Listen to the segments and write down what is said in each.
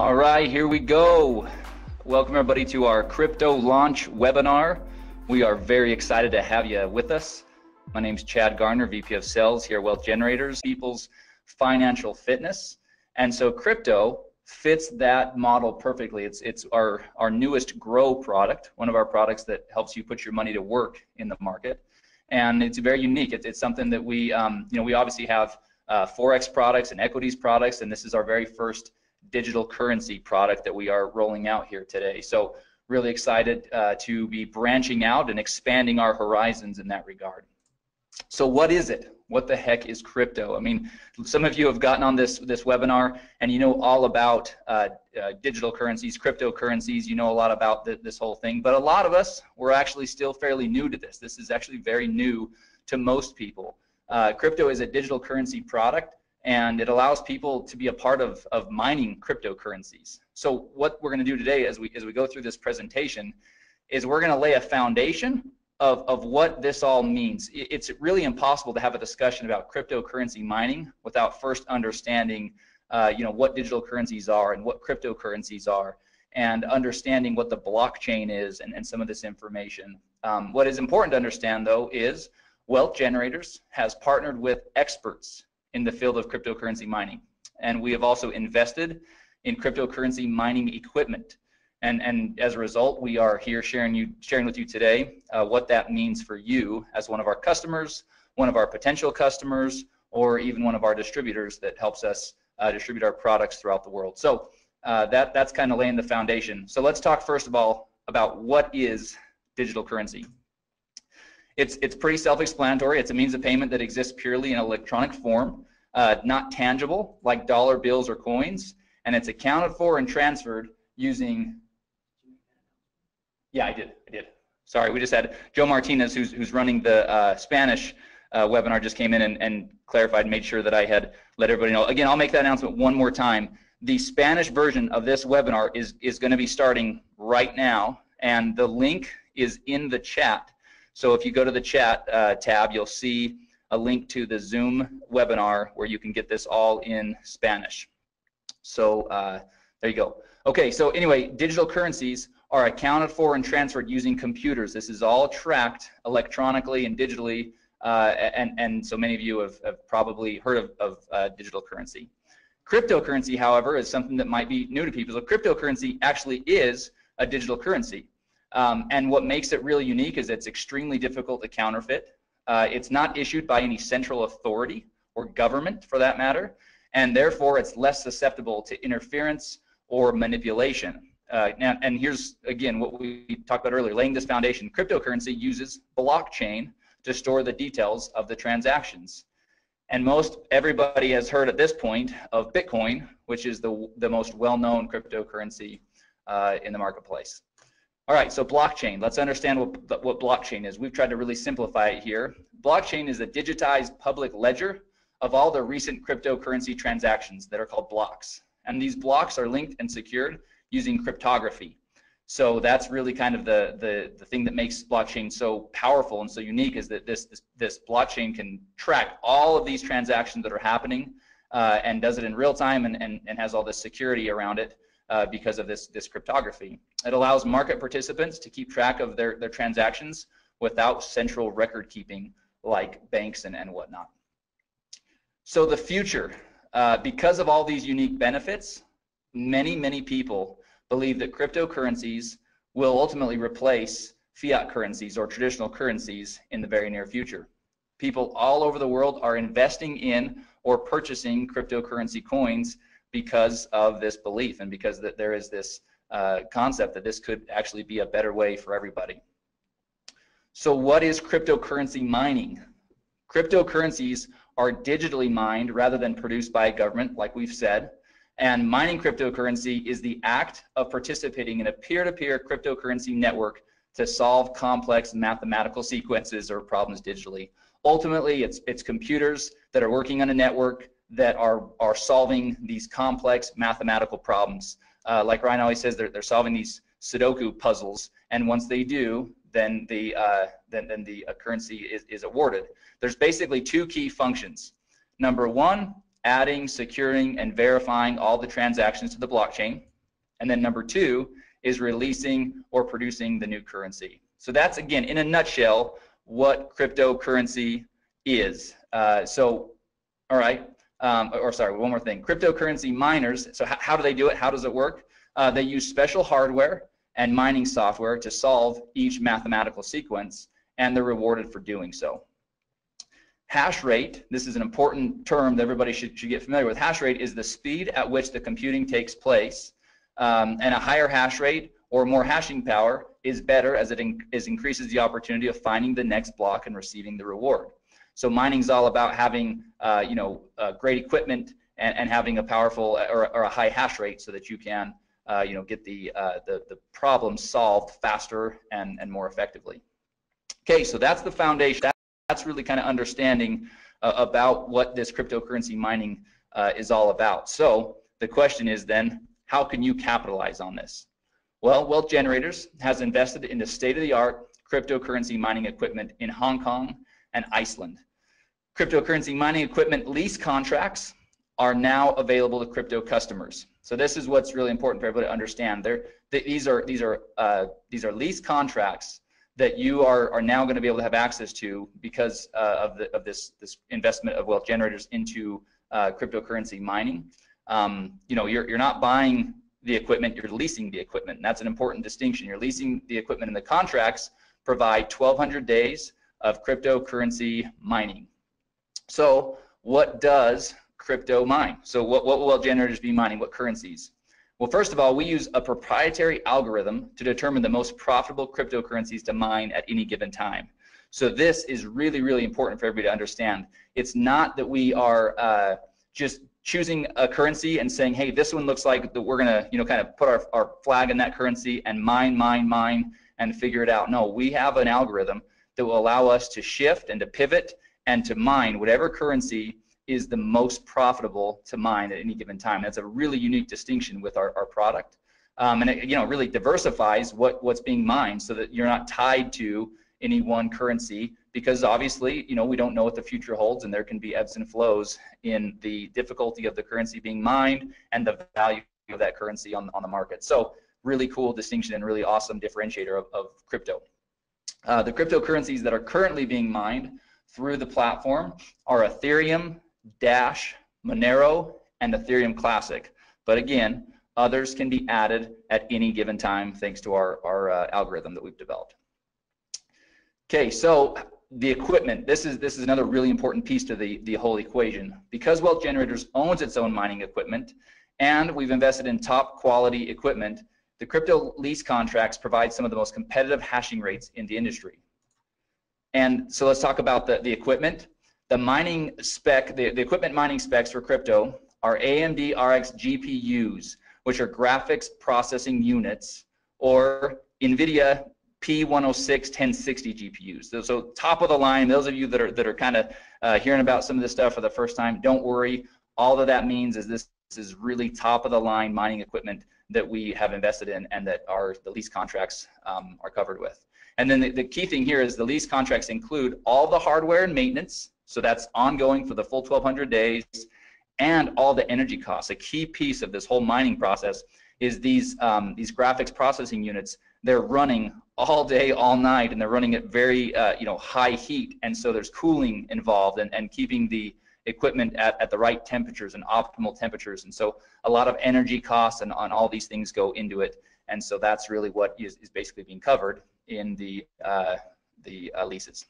All right, here we go. Welcome everybody to our crypto launch webinar. We are very excited to have you with us. My name is Chad Garner, VP of Sales here at Wealth Generators, People's Financial Fitness. And so crypto fits that model perfectly. It's our newest Grow product, one of our products that helps you put your money to work in the market. And it's very unique. It's something that we obviously have Forex products and equities products, and this is our very first digital currency product that we are rolling out here today. So really excited to be branching out and expanding our horizons in that regard. So what is it? What the heck is crypto? I mean, some of you have gotten on this webinar and you know all about digital currencies, cryptocurrencies, you know a lot about this whole thing, but a lot of us, we're actually still fairly new to this. This is actually very new to most people. Crypto is a digital currency product, and it allows people to be a part of mining cryptocurrencies. So what we're going to do today as we go through this presentation is we're going to lay a foundation of what this all means. It's really impossible to have a discussion about cryptocurrency mining without first understanding what digital currencies are and what cryptocurrencies are, and understanding what the blockchain is and some of this information. What is important to understand though is Wealth Generators has partnered with experts in the field of cryptocurrency mining, and we have also invested in cryptocurrency mining equipment, and as a result we are here sharing with you today what that means for you as one of our customers, one of our potential customers, or even one of our distributors that helps us distribute our products throughout the world. So that's kind of laying the foundation. So let's talk first of all about what is digital currency. It's pretty self-explanatory. It's a means of payment that exists purely in electronic form, not tangible like dollar bills or coins, and it's accounted for and transferred using. Yeah, I did. Sorry, we just had Joe Martinez, who's running the Spanish webinar, just came in and clarified, made sure that I had let everybody know. Again, I'll make that announcement one more time. The Spanish version of this webinar is going to be starting right now, and the link is in the chat. So if you go to the chat tab, you'll see a link to the Zoom webinar where you can get this all in Spanish. So there you go. Okay, so anyway, digital currencies are accounted for and transferred using computers. This is all tracked electronically and digitally, and so many of you have probably heard of digital currency. Cryptocurrency, however, is something that might be new to people. So cryptocurrency actually is a digital currency. And what makes it really unique is it's extremely difficult to counterfeit. It's not issued by any central authority or government for that matter, and therefore it's less susceptible to interference or manipulation. And here's again what we talked about earlier, laying this foundation. Cryptocurrency uses blockchain to store the details of the transactions. And most everybody has heard at this point of Bitcoin, which is the most well-known cryptocurrency in the marketplace. All right, so blockchain. Let's understand what blockchain is. We've tried to really simplify it here. Blockchain is a digitized public ledger of all the recent cryptocurrency transactions that are called blocks. And these blocks are linked and secured using cryptography. So that's really kind of the thing that makes blockchain so powerful and so unique, is that this blockchain can track all of these transactions that are happening and does it in real time and has all this security around it. Because of this cryptography. It allows market participants to keep track of their transactions without central record keeping like banks and whatnot. So the future, because of all these unique benefits, many people believe that cryptocurrencies will ultimately replace fiat currencies or traditional currencies in the very near future. People all over the world are investing in or purchasing cryptocurrency coins because of this belief and because that there is this concept that this could actually be a better way for everybody. So what is cryptocurrency mining? Cryptocurrencies are digitally mined rather than produced by a government, like we've said, and mining cryptocurrency is the act of participating in a peer-to-peer cryptocurrency network to solve complex mathematical sequences or problems digitally. Ultimately, it's computers that are working on a network that are solving these complex mathematical problems. Like Ryan always says, they're solving these Sudoku puzzles, and once they do, then the currency is awarded. There's basically two key functions. Number one, adding, securing, and verifying all the transactions to the blockchain. And then number 2 is releasing or producing the new currency. So that's, again, in a nutshell, what cryptocurrency is. All right, or sorry, one more thing. Cryptocurrency miners, so how do they do it? How does it work? They use special hardware and mining software to solve each mathematical sequence, and they're rewarded for doing so. Hash rate, this is an important term that everybody should get familiar with. Hash rate is the speed at which the computing takes place, and a higher hash rate or more hashing power is better, as it increases the opportunity of finding the next block and receiving the reward. So mining is all about having great equipment and having a powerful or a high hash rate so that you can get the problem solved faster and more effectively. Okay, so that's the foundation. That's really kind of understanding about what this cryptocurrency mining is all about. So the question is then, how can you capitalize on this? Well, Wealth Generators has invested in the state-of-the-art cryptocurrency mining equipment in Hong Kong and Iceland. Cryptocurrency mining equipment lease contracts are now available to crypto customers. So this is what's really important for everybody to understand. These are lease contracts that you are now going to be able to have access to because of this investment of Wealth Generators into cryptocurrency mining. You're not buying the equipment, you're leasing the equipment. And that's an important distinction. You're leasing the equipment, and the contracts provide 1,200 days of cryptocurrency mining. So what does crypto mine? So what will Wealth Generators be mining? What currencies? Well, first of all, we use a proprietary algorithm to determine the most profitable cryptocurrencies to mine at any given time. So this is really, really important for everybody to understand. It's not that we are just choosing a currency and saying, hey, this one looks like that we're gonna, kind of put our flag in that currency and mine and figure it out. No, we have an algorithm that will allow us to shift and to pivot and to mine whatever currency is the most profitable to mine at any given time. That's a really unique distinction with our product. And it really diversifies what's being mined so that you're not tied to any one currency, because obviously, we don't know what the future holds, and there can be ebbs and flows in the difficulty of the currency being mined and the value of that currency on the market. So really cool distinction and really awesome differentiator of crypto. The cryptocurrencies that are currently being mined through the platform are Ethereum, Dash, Monero, and Ethereum Classic. But again, others can be added at any given time thanks to our algorithm that we've developed. Okay, so the equipment, this is another really important piece to the whole equation. Because Wealth Generators owns its own mining equipment and we've invested in top quality equipment, the crypto lease contracts provide some of the most competitive hashing rates in the industry. And so let's talk about the equipment. The mining spec, the equipment mining specs for crypto are AMD RX GPUs, which are graphics processing units, or NVIDIA P106 1060 GPUs. So top of the line. Those of you that are kind of hearing about some of this stuff for the first time, don't worry. All that means is this is really top of the line mining equipment that we have invested in and that the lease contracts are covered with. And then the key thing here is the lease contracts include all the hardware and maintenance. So that's ongoing for the full 1,200 days, and all the energy costs. A key piece of this whole mining process is these graphics processing units. They're running all day, all night, and they're running at very high heat, and so there's cooling involved and keeping the equipment at the right temperatures and optimal temperatures. And so a lot of energy costs and on all these things go into it. And so that's really what is basically being covered in the leases.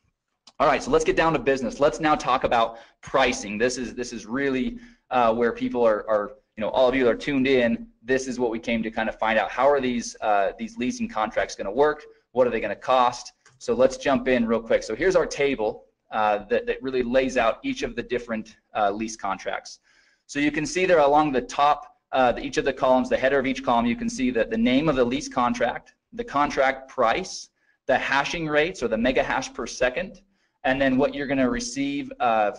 All right, so let's get down to business. Let's now talk about pricing. This is really where people are all of you that are tuned in. This is what we came to kind of find out. How are these leasing contracts going to work? What are they going to cost? So let's jump in real quick. So here's our table that really lays out each of the different lease contracts. So you can see there along the top, each of the columns, the header of each column, you can see that the name of the lease contract, the contract price, the hashing rates or the mega hash per second, and then what you're going to receive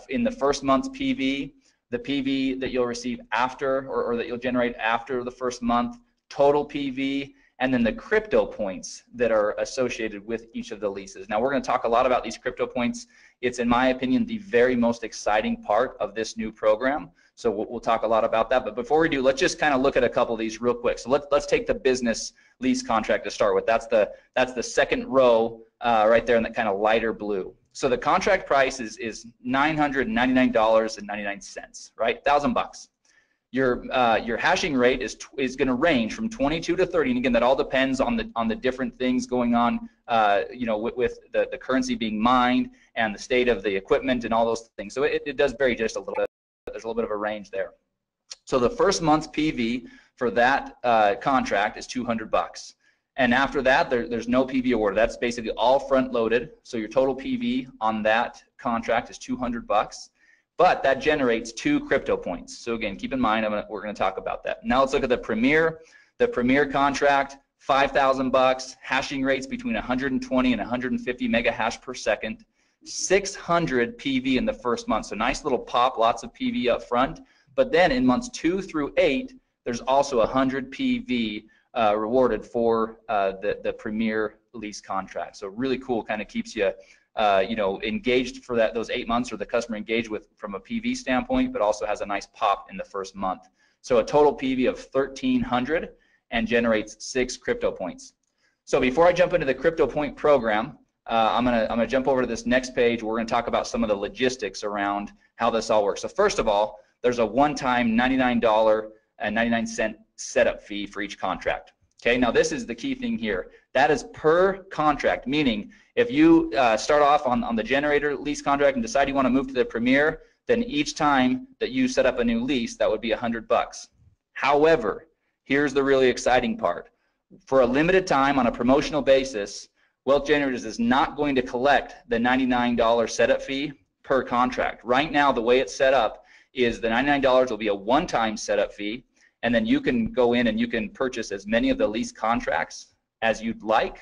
in the first month's PV, the PV that you'll receive after or that you'll generate after the first month, total PV, and then the crypto points that are associated with each of the leases. Now, we're going to talk a lot about these crypto points. It's, in my opinion, the very most exciting part of this new program. So we'll talk a lot about that. But before we do, let's just kind of look at a couple of these real quick. So let's take the business lease contract to start with. That's the second row right there in that kind of lighter blue. So the contract price is $999.99, right? $1,000. Your hashing rate is going to range from 22 to 30, and again, that all depends on the different things going on, you know, with the currency being mined and the state of the equipment and all those things. So it does vary just a little bit. There's a little bit of a range there. So the first month's PV for that contract is $200, and after that, there's no PV awarded. That's basically all front loaded. So your total PV on that contract is $200. But that generates 2 crypto points. So again, keep in mind, we're going to talk about that. Now let's look at the Premier. The Premier contract, $5,000, hashing rates between 120 and 150 mega hash per second, 600 PV in the first month. So nice little pop, lots of PV up front. But then in months 2 through 8, there's also 100 PV rewarded for the Premier lease contract. So really cool, kind of keeps you you know, engaged for those 8 months, or the customer engaged with from a PV standpoint, but also has a nice pop in the first month. So a total PV of 1,300 and generates 6 crypto points. So before I jump into the crypto point program, I'm gonna jump over to this next page. We're gonna talk about some of the logistics around how this all works. So first of all, there's a one-time $99.99 setup fee for each contract. Okay, now this is the key thing here. That is per contract, meaning if you start off on the generator lease contract and decide you want to move to the Premier, then each time that you set up a new lease, that would be $100. However, here's the really exciting part. For a limited time on a promotional basis, Wealth Generators is not going to collect the $99 setup fee per contract. Right now, the way it's set up is the $99 will be a one-time setup fee, and then you can go in and you can purchase as many of the lease contracts as you'd like,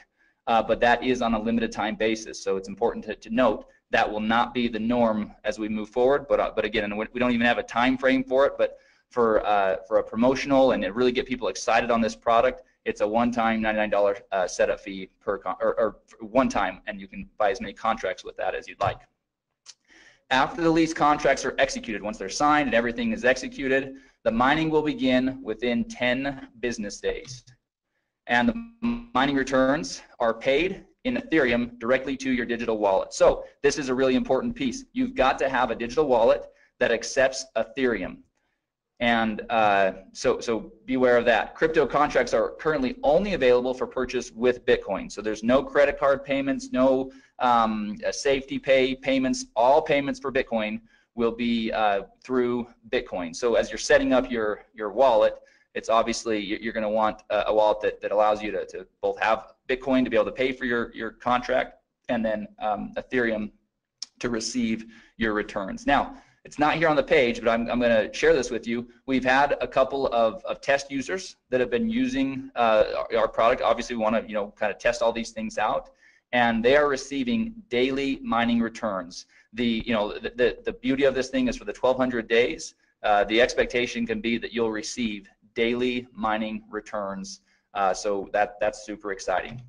but that is on a limited time basis. So it's important to note that will not be the norm as we move forward. But again, and we don't even have a time frame for it. But for a promotional and to really get people excited on this product, it's a one-time $99 setup fee or one time, and you can buy as many contracts with that as you'd like. After the lease contracts are executed, once they're signed and everything is executed, the mining will begin within 10 business days. And the mining returns are paid in Ethereum directly to your digital wallet. So this is a really important piece. You've got to have a digital wallet that accepts Ethereum. And so beware of that. Crypto contracts are currently only available for purchase with Bitcoin. So there's no credit card payments, no safety payments. All payments for Bitcoin will be through Bitcoin. So as you're setting up your wallet, it's obviously you're going to want a wallet that allows you to both have Bitcoin to be able to pay for your contract, and then Ethereum to receive your returns. Now, it's not here on the page, but I'm going to share this with you. We've had a couple of test users that have been using our product. Obviously, we want to kind of test all these things out, and they are receiving daily mining returns. The beauty of this thing is for the 1,200 days, the expectation can be that you'll receive daily mining returns. So that's super exciting.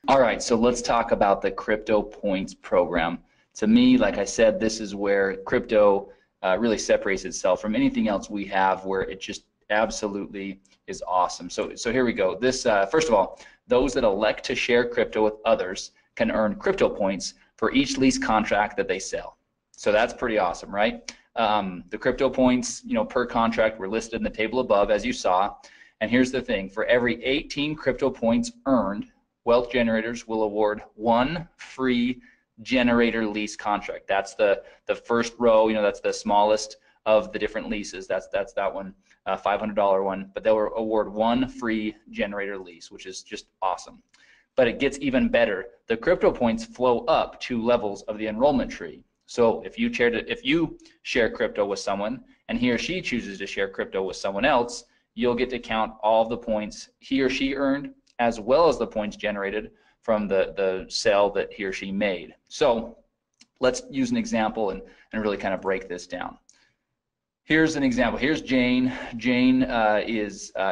All right, so let's talk about the Crypto Points program. To me, like I said, this is where crypto really separates itself from anything else we have, where it just absolutely is awesome. So here we go. This first of all, those that elect to share crypto with others can earn crypto points for each lease contract that they sell. So that's pretty awesome, right? The crypto points, per contract were listed in the table above, as you saw. And here's the thing: for every 18 crypto points earned, Wealth Generators will award 1 free generator lease contract. That's the first row. That's the smallest of the different leases. That's that one, $500 one. But they'll award 1 free generator lease, which is just awesome. But it gets even better. The crypto points flow up 2 levels of the enrollment tree. So if you share crypto with someone and he or she chooses to share crypto with someone else, you'll get to count all of the points he or she earned, as well as the points generated from the sale that he or she made. So let's use an example and really kind of break this down. Here's an example. Here's Jane. Jane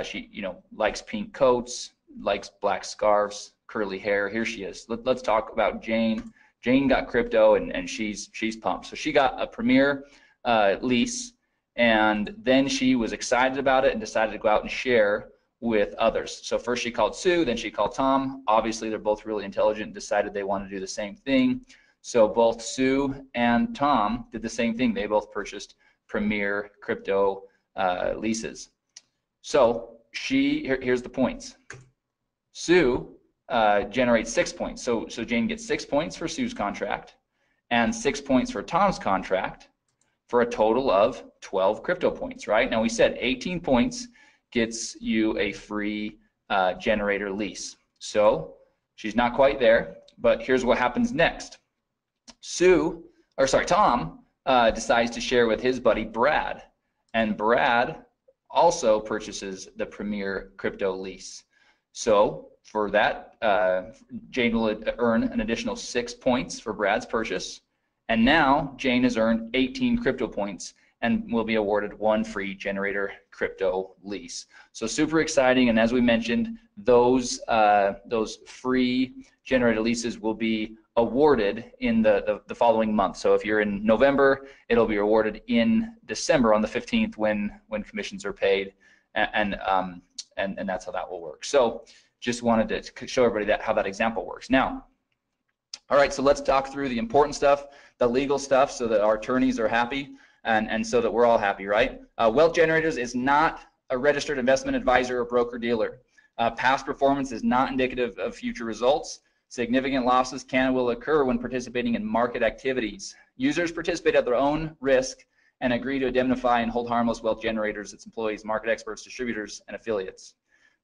she likes pink coats. likes black scarves, curly hair. Here she is. Let's talk about Jane. Jane got crypto, and she's pumped. So she got a Premier lease, and then she was excited about it and decided to go out and share with others. So first she called Sue, then she called Tom. Obviously, they're both really intelligent and decided they want to do the same thing. So both Sue and Tom did the same thing. They both purchased Premier crypto leases. So here's the points. Sue generates 6 points. So Jane gets 6 points for Sue's contract and 6 points for Tom's contract for a total of 12 crypto points, right? Now we said 18 points gets you a free generator lease. So she's not quite there, but here's what happens next. Tom decides to share with his buddy Brad, and Brad also purchases the Premier crypto lease. So for that, Jane will earn an additional 6 points for Brad's purchase, and now Jane has earned 18 crypto points and will be awarded 1 free generator crypto lease. So super exciting, and as we mentioned, those free generator leases will be awarded in the following month. So if you're in November, it'll be awarded in December on the 15th when commissions are paid, and that's how that will work. So just wanted to show everybody how that example works. Now, all right, so let's talk through the important stuff, the legal stuff, so that our attorneys are happy and so that we're all happy, right? Wealth Generators is not a registered investment advisor or broker-dealer. Past performance is not indicative of future results. Significant losses can and will occur when participating in market activities. Users participate at their own risk and agree to indemnify and hold harmless Wealth Generators, its employees, market experts, distributors, and affiliates.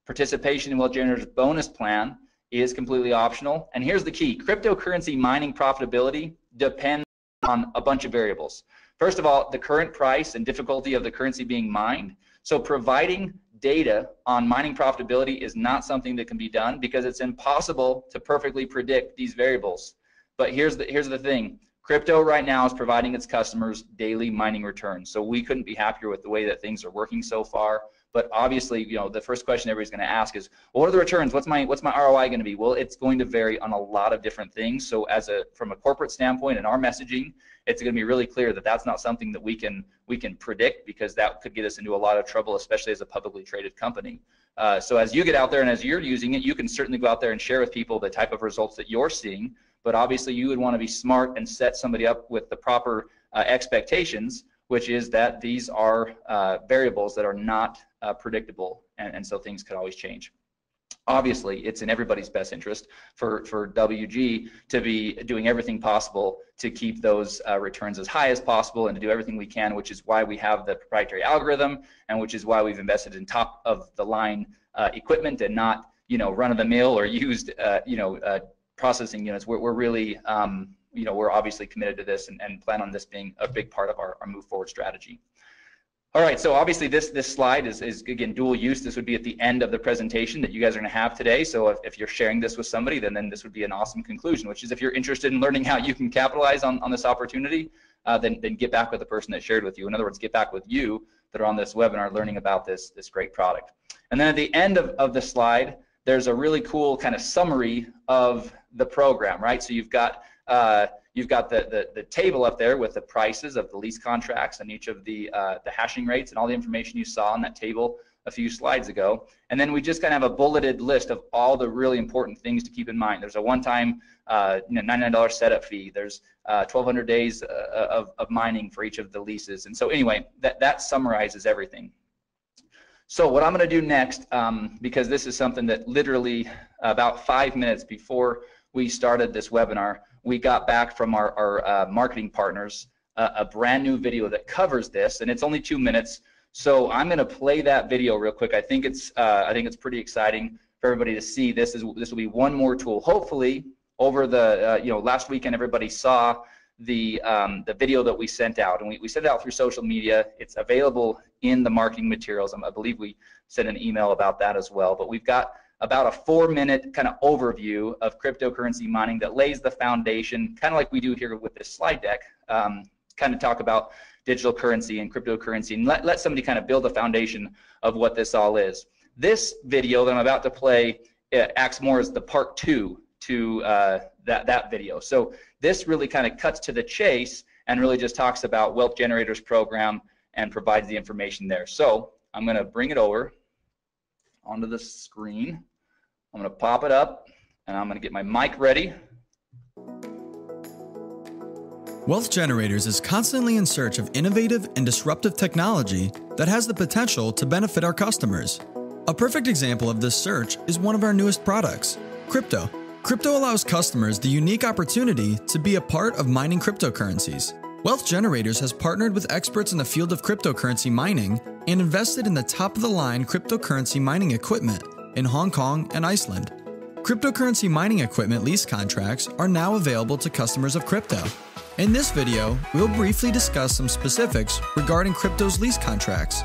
Participation in Wealth Generators bonus plan is completely optional. And here's the key: cryptocurrency mining profitability depends on a bunch of variables. First of all, the current price and difficulty of the currency being mined. So providing data on mining profitability is not something that can be done because it's impossible to perfectly predict these variables. But here's the thing: crypto right now is providing its customers daily mining returns. So we couldn't be happier with the way that things are working so far. But obviously, you know, the first question everybody's going to ask is, well, what are the returns? What's my ROI going to be? Well, it's going to vary on a lot of different things. So from a corporate standpoint in our messaging, it's going to be really clear that that's not something that we can predict, because that could get us into a lot of trouble, especially as a publicly traded company. So as you get out there and as you're using it, you can certainly go out there and share with people the type of results that you're seeing. But obviously, you would want to be smart and set somebody up with the proper expectations, which is that these are variables that are not predictable, and so things could always change. Obviously, it's in everybody's best interest for WG to be doing everything possible to keep those returns as high as possible and to do everything we can, which is why we have the proprietary algorithm, and which is why we've invested in top of the line equipment and not, you know, run-of-the-mill or used processing units. We're really we're obviously committed to this and plan on this being a big part of our move forward strategy. All right, so obviously this slide is again dual use. This would be at the end of the presentation that you guys are going to have today. So if you're sharing this with somebody, then this would be an awesome conclusion, which is if you're interested in learning how you can capitalize on this opportunity, then get back with the person that shared with you. In other words, get back with you that are on this webinar learning about this great product. And then at the end of the slide, there's a really cool kind of summary of the program, right? So you've got the table up there with the prices of the lease contracts and each of the hashing rates and all the information you saw on that table a few slides ago. And then we just kind of have a bulleted list of all the really important things to keep in mind. There's a one-time $99 setup fee. There's 1,200 days of mining for each of the leases. And so anyway, that summarizes everything. So what I'm going to do next, because this is something that literally about 5 minutes before we started this webinar, we got back from our marketing partners a brand new video that covers this, and it's only 2 minutes. So I'm going to play that video real quick. I think it's pretty exciting for everybody to see. This will be one more tool. Hopefully, over the last weekend, everybody saw the video that we sent out, and we sent it out through social media. It's available in the marketing materials. I believe we sent an email about that as well. But we've got about a 4-minute kind of overview of cryptocurrency mining that lays the foundation, kind of like we do here with this slide deck, kind of talk about digital currency and cryptocurrency, and let somebody kind of build a foundation of what this all is. This video that I'm about to play it acts more as the part 2 to that video. So this really kind of cuts to the chase and really just talks about Wealth Generators program and provides the information there. So I'm going to bring it over onto the screen. I'm going to pop it up, and I'm going to get my mic ready. Wealth Generators is constantly in search of innovative and disruptive technology that has the potential to benefit our customers. A perfect example of this search is one of our newest products, crypto. Crypto allows customers the unique opportunity to be a part of mining cryptocurrencies. Wealth Generators has partnered with experts in the field of cryptocurrency mining and invested in the top-of-the-line cryptocurrency mining equipment in Hong Kong and Iceland. Cryptocurrency mining equipment lease contracts are now available to customers of crypto. In this video, we'll briefly discuss some specifics regarding crypto's lease contracts.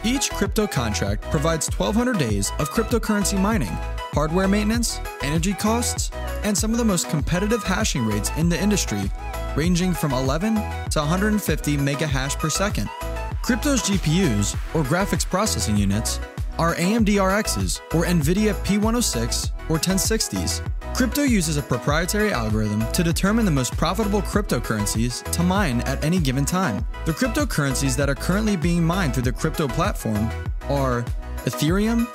Each crypto contract provides 1,200 days of cryptocurrency mining, hardware maintenance, energy costs, and some of the most competitive hashing rates in the industry, ranging from 11 to 150 megahash per second. Crypto's GPUs, or graphics processing units, are AMD RXs, or NVIDIA P106 or 1060s. Crypto uses a proprietary algorithm to determine the most profitable cryptocurrencies to mine at any given time. The cryptocurrencies that are currently being mined through the crypto platform are Ethereum,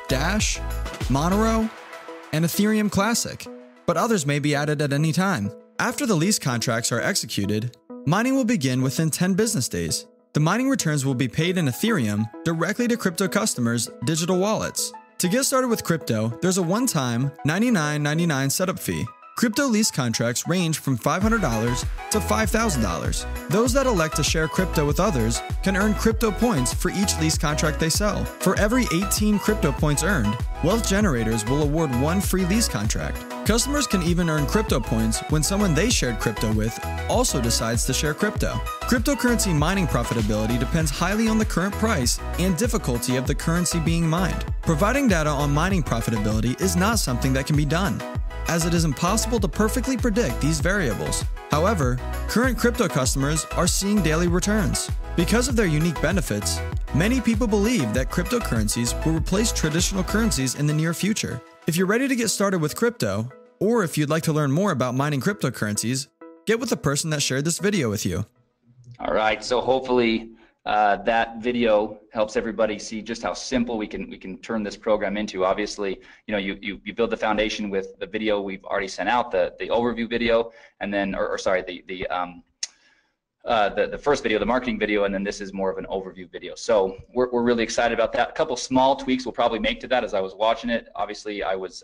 Dash, Monero, and Ethereum Classic, but others may be added at any time. After the lease contracts are executed, mining will begin within 10 business days. The mining returns will be paid in Ethereum directly to crypto customers' digital wallets. To get started with crypto, there's a one-time $99.99 setup fee. Crypto lease contracts range from $500 to $5,000. Those that elect to share crypto with others can earn crypto points for each lease contract they sell. For every 18 crypto points earned, Wealth Generators will award one free lease contract. Customers can even earn crypto points when someone they shared crypto with also decides to share crypto. Cryptocurrency mining profitability depends highly on the current price and difficulty of the currency being mined. Providing data on mining profitability is not something that can be done, as it is impossible to perfectly predict these variables. However, current crypto customers are seeing daily returns. Because of their unique benefits, many people believe that cryptocurrencies will replace traditional currencies in the near future. If you're ready to get started with crypto, or if you'd like to learn more about mining cryptocurrencies, get with the person that shared this video with you. All right, so hopefully that video helps everybody see just how simple we can turn this program into. Obviously, you build the foundation with the video we've already sent out, the overview video, and then, the first video, the marketing video, and then this is more of an overview video. So we're really excited about that. A couple small tweaks we'll probably make to that as I was watching it. Obviously, I was,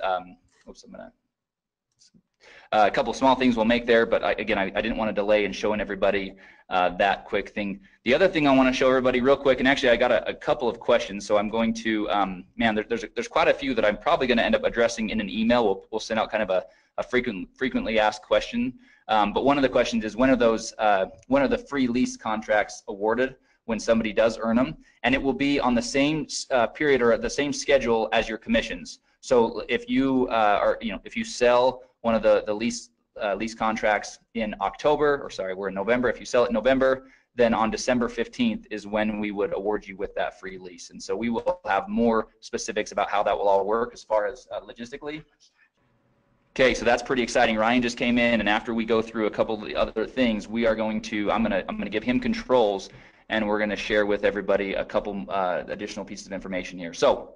a couple small things we'll make there, but I didn't want to delay in showing everybody that quick thing. The other thing I want to show everybody real quick, and actually I got a couple of questions, so I'm going to, there's quite a few that I'm probably going to end up addressing in an email. We'll send out kind of a frequently asked question. But one of the questions is, when are the free lease contracts awarded when somebody does earn them? And it will be on the same period or at the same schedule as your commissions. So if you if you sell one of the lease contracts in October, or sorry, we're in November. If you sell it in November, then on December 15th is when we would award you with that free lease. And so we will have more specifics about how that will all work as far as logistically. Okay, so that's pretty exciting. Ryan just came in, and after we go through a couple of the other things, we are going to, I'm gonna give him controls, and we're gonna share with everybody a couple additional pieces of information here. So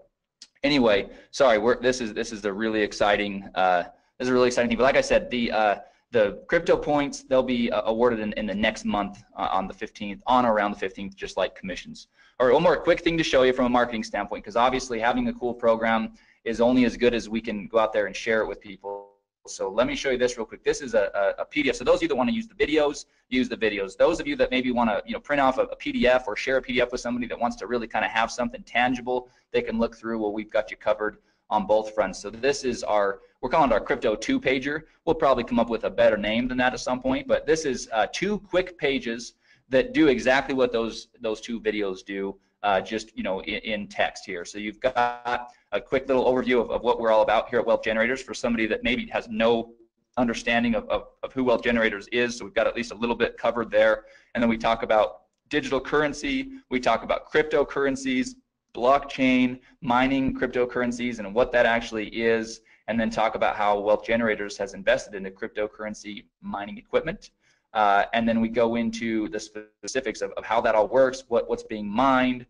anyway, sorry, this is a really exciting thing. But like I said, the crypto points, they'll be awarded in the next month on the 15th, on or around the 15th, just like commissions. All right, one more quick thing to show you from a marketing standpoint, because obviously having a cool program is only as good as we can go out there and share it with people. So let me show you this real quick. This is a PDF. So those of you that want to use the videos, use the videos. Those of you that maybe want to print off a PDF or share a PDF with somebody that wants to really kind of have something tangible they can look through, well, we've got you covered on both fronts. So this is we're calling it our Crypto 2-pager. We'll probably come up with a better name than that at some point, but this is 2 quick pages that do exactly what those 2 videos do, just in text here. So you've got a quick little overview of what we're all about here at Wealth Generators for somebody that maybe has no understanding of who Wealth Generators is. So we've got at least a little bit covered there. And then we talk about digital currency, we talk about cryptocurrencies, blockchain, mining cryptocurrencies and what that actually is, and then talk about how Wealth Generators has invested into cryptocurrency mining equipment. And then we go into the specifics of how that all works, what's being mined,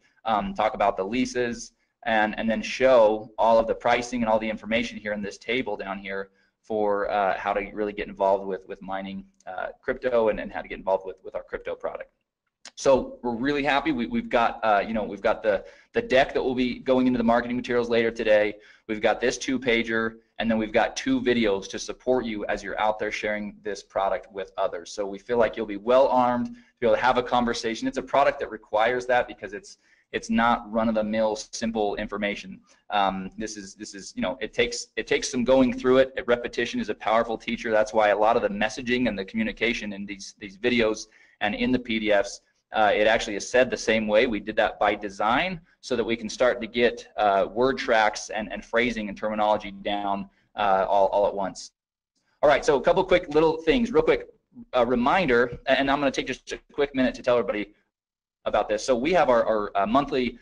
talk about the leases, and then show all of the pricing and all the information here in this table down here for how to really get involved with mining crypto and how to get involved with our crypto product. So we're really happy. We've got we've got the deck that will be going into the marketing materials later today. We've got this 2-pager, and then we've got 2 videos to support you as you're out there sharing this product with others. So we feel like you'll be well armed to be able to have a conversation. It's a product that requires that because it's not run-of-the-mill simple information. This is it takes some going through it. Repetition is a powerful teacher. That's why a lot of the messaging and the communication in these videos and in the PDFs, it actually is said the same way. We did that by design so that we can start to get word tracks and phrasing and terminology down all at once. All right, so a couple quick little things, real quick reminder, and I'm going to take just a quick minute to tell everybody about this. So we have our monthly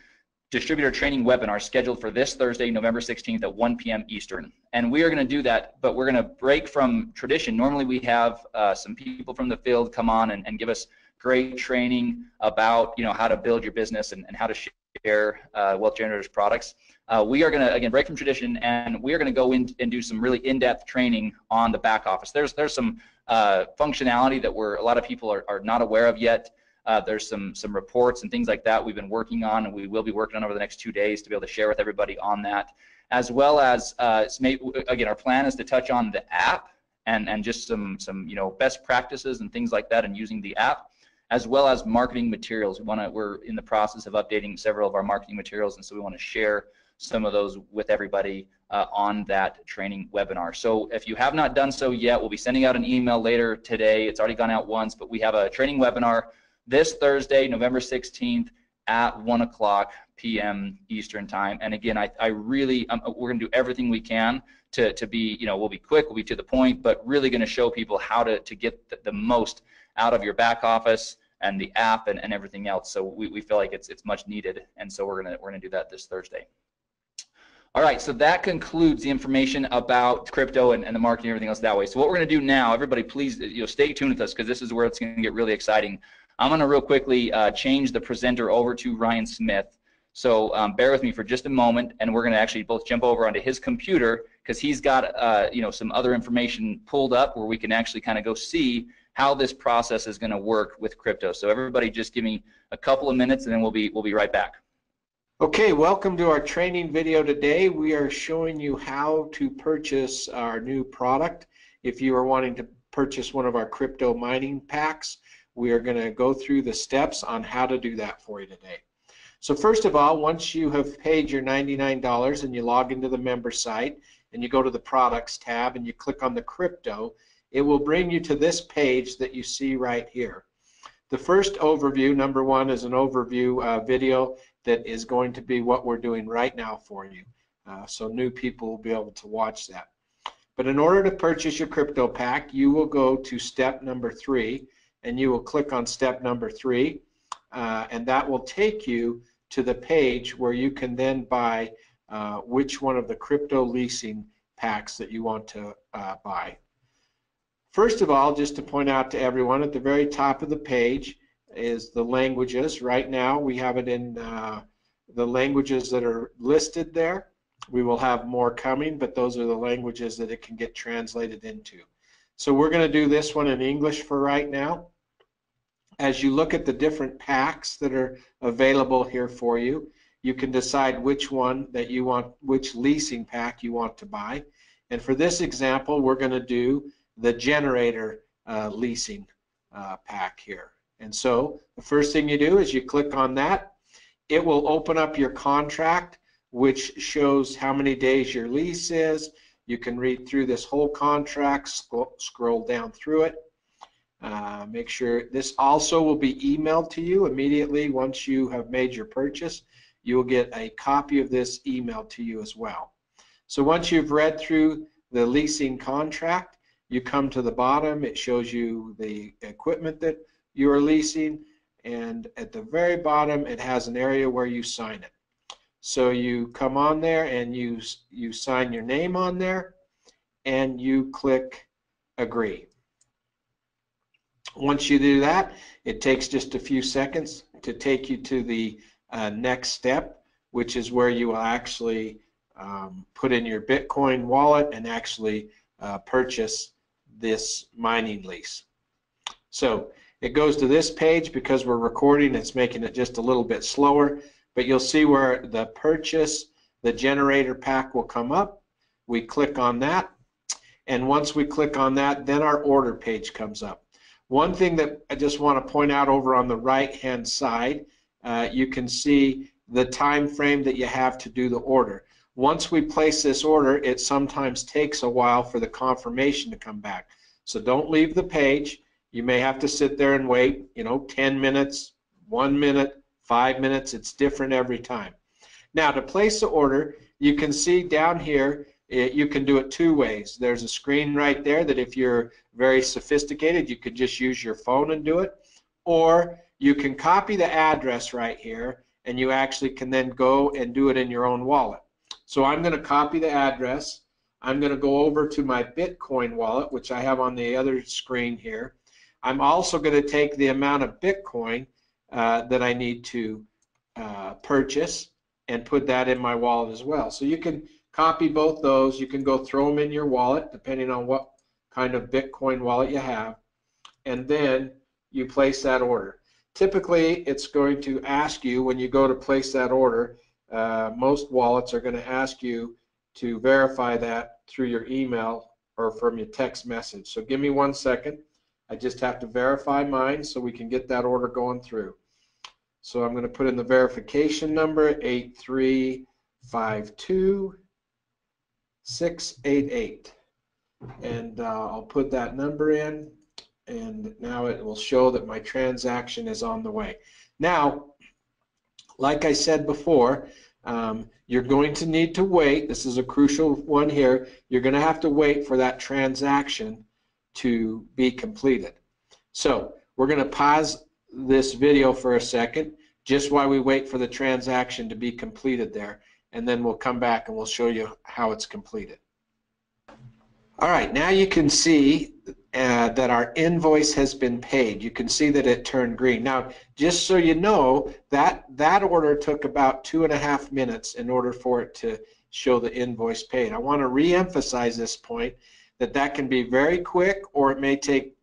distributor training webinar scheduled for this Thursday, November 16th at 1 p.m. Eastern. And we are going to do that, but we're going to break from tradition. Normally we have some people from the field come on and give us great training about how to build your business and how to share Wealth Generators products. We are going to, again, break from tradition, and we are going to go in and do some really in-depth training on the back office. There's some functionality that a lot of people are not aware of yet. There's some reports and things like that we've been working on, and we will be working on over the next 2 days to be able to share with everybody on that, as well as again, our plan is to touch on the app and just some best practices and things like that and using the app, as well as marketing materials. We're in the process of updating several of our marketing materials, and so we want to share some of those with everybody on that training webinar. So if you have not done so yet, we'll be sending out an email later today. It's already gone out once, but we have a training webinar this Thursday, November 16th at 1 p.m. Eastern time. And again, we're going to do everything we can to be, we'll be quick, we'll be to the point, but really going to show people how to get the most out of your back office and the app and everything else. So we feel like it's much needed, and so we're gonna do that this Thursday. All right, so that concludes the information about crypto and the marketing and everything else that way. So what we're gonna do now, everybody please stay tuned with us, because this is where it's gonna get really exciting. I'm going to real quickly change the presenter over to Ryan Smith. So bear with me for just a moment, and we're going to actually both jump over onto his computer, because he's got some other information pulled up where we can actually kind of go see how this process is going to work with crypto. So everybody just give me a couple of minutes, and then we'll be right back. Okay, welcome to our training video today. We are showing you how to purchase our new product. If you are wanting to purchase one of our crypto mining packs, we are going to go through the steps on how to do that for you today. So first of all, once you have paid your $99 and you log into the member site and you go to the products tab and you click on the crypto, it will bring you to this page that you see right here. The first overview, number 1, is an overview video that is going to be what we're doing right now for you. So new people will be able to watch that. But in order to purchase your crypto pack, you will go to step number 3, and you will click on step number 3, and that will take you to the page where you can then buy which one of the crypto leasing packs that you want to buy. First of all, just to point out to everyone, at the very top of the page is the languages. Right now we have it in the languages that are listed there. We will have more coming, but those are the languages that it can get translated into. So we're going to do this one in English for right now. As you look at the different packs that are available here for you, you can decide which one that you want, which leasing pack you want to buy. And for this example, we're going to do the generator leasing pack here. And so the first thing you do is you click on that. It will open up your contract, which shows how many days your lease is. You can read through this whole contract, scroll down through it. Make sure this also will be emailed to you immediately once you have made your purchase. You will get a copy of this emailed to you as well. So once you've read through the leasing contract, you come to the bottom. It shows you the equipment that you are leasing, and at the very bottom it has an area where you sign it. So you come on there and you sign your name on there and you click agree. Once you do that, it takes just a few seconds to take you to the next step, which is where you will actually put in your Bitcoin wallet and actually purchase this mining lease. So it goes to this page. Because we're recording, it's making it just a little bit slower, but you'll see where the purchase, the generator pack will come up. We click on that, and once we click on that, then our order page comes up. One thing that I just want to point out over on the right hand side, you can see the time frame that you have to do the order. Once we place this order, it sometimes takes a while for the confirmation to come back. So don't leave the page. You may have to sit there and wait, 10 minutes, 1 minute, 5 minutes. It's different every time. Now, to place the order, you can see down here, you can do it two ways. There's a screen right there that if you're very sophisticated, you could just use your phone and do it. Or you can copy the address right here, and you actually can then go and do it in your own wallet. So I'm going to copy the address. I'm going to go over to my Bitcoin wallet, which I have on the other screen here. I'm also going to take the amount of Bitcoin that I need to purchase and put that in my wallet as well. So you can copy both those. You can go throw them in your wallet depending on what kind of Bitcoin wallet you have, and then you place that order. Typically, it's going to ask you when you go to place that order, most wallets are going to ask you to verify that through your email or from your text message. So give me 1 second. I just have to verify mine so we can get that order going through. So I'm going to put in the verification number 8352688, and I'll put that number in, and now it will show that my transaction is on the way. Now, like I said before, you're going to need to wait. This is a crucial one here. You're going to have to wait for that transaction to be completed. So we're going to pause this video for a second just while we wait for the transaction to be completed there, and then we'll come back and we'll show you how it's completed. All right, now you can see that our invoice has been paid. You can see that it turned green. Now, just so you know, that order took about 2.5 minutes in order for it to show the invoice paid. I want to re-emphasize this point, that can be very quick, or it may take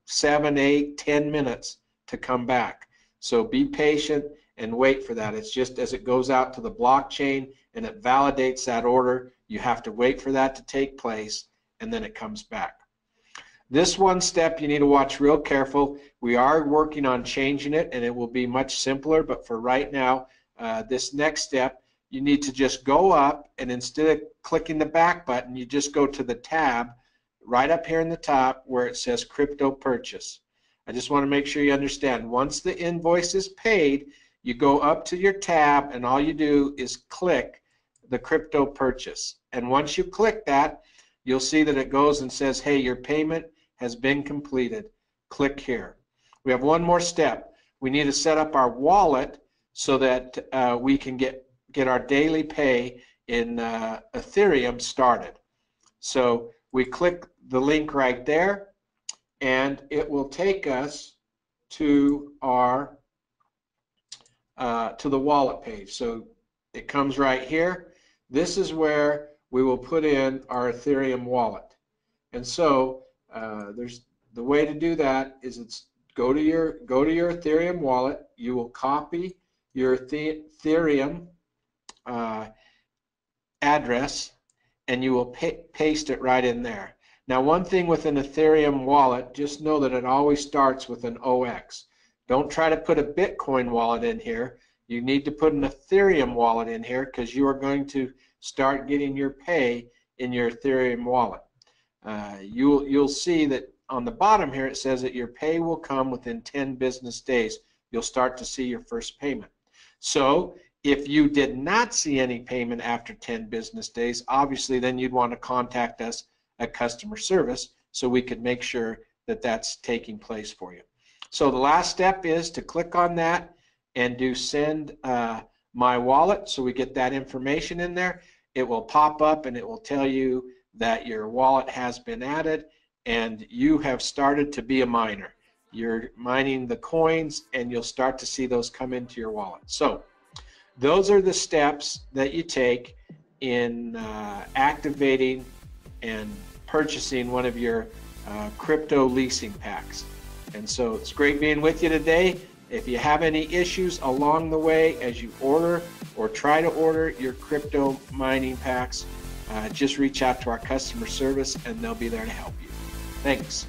7, 8, 10 minutes to come back. So be patient and wait for that. It's just as it goes out to the blockchain and it validates that order, you have to wait for that to take place, and then it comes back. This one step you need to watch real careful. We are working on changing it, and it will be much simpler, but for right now, this next step, you need to just go up, and instead of clicking the back button, you just go to the tab right up here in the top where it says crypto purchase. I just want to make sure you understand, once the invoice is paid, you go up to your tab, and all you do is click the crypto purchase. And once you click that, you'll see that it goes and says, hey, your payment has been completed. Click here. We have one more step. We need to set up our wallet so that we can get our daily pay in Ethereum started. So we click the link right there, and it will take us to our to the wallet page. So it comes right here. This is where we will put in our Ethereum wallet. And so there's the way to do that is go to your Ethereum wallet. You will copy your Ethereum address, and you will paste it right in there. Now, one thing with an Ethereum wallet, just know that it always starts with an OX. Don't try to put a Bitcoin wallet in here. You need to put an Ethereum wallet in here, because you are going to start getting your pay in your Ethereum wallet. You'll see that on the bottom here it says that your pay will come within 10 business days. You'll start to see your first payment. So if you did not see any payment after 10 business days, obviously then you'd want to contact us at customer service so we could make sure that that's taking place for you. So the last step is to click on that and do send My Wallet, so we get that information in there. It will pop up and it will tell you that your wallet has been added and you have started to be a miner. You're mining the coins and you'll start to see those come into your wallet. So those are the steps that you take in activating and purchasing one of your crypto leasing packs. And so it's great being with you today. If you have any issues along the way as you order or try to order your crypto mining packs, just reach out to our customer service and they'll be there to help you. Thanks.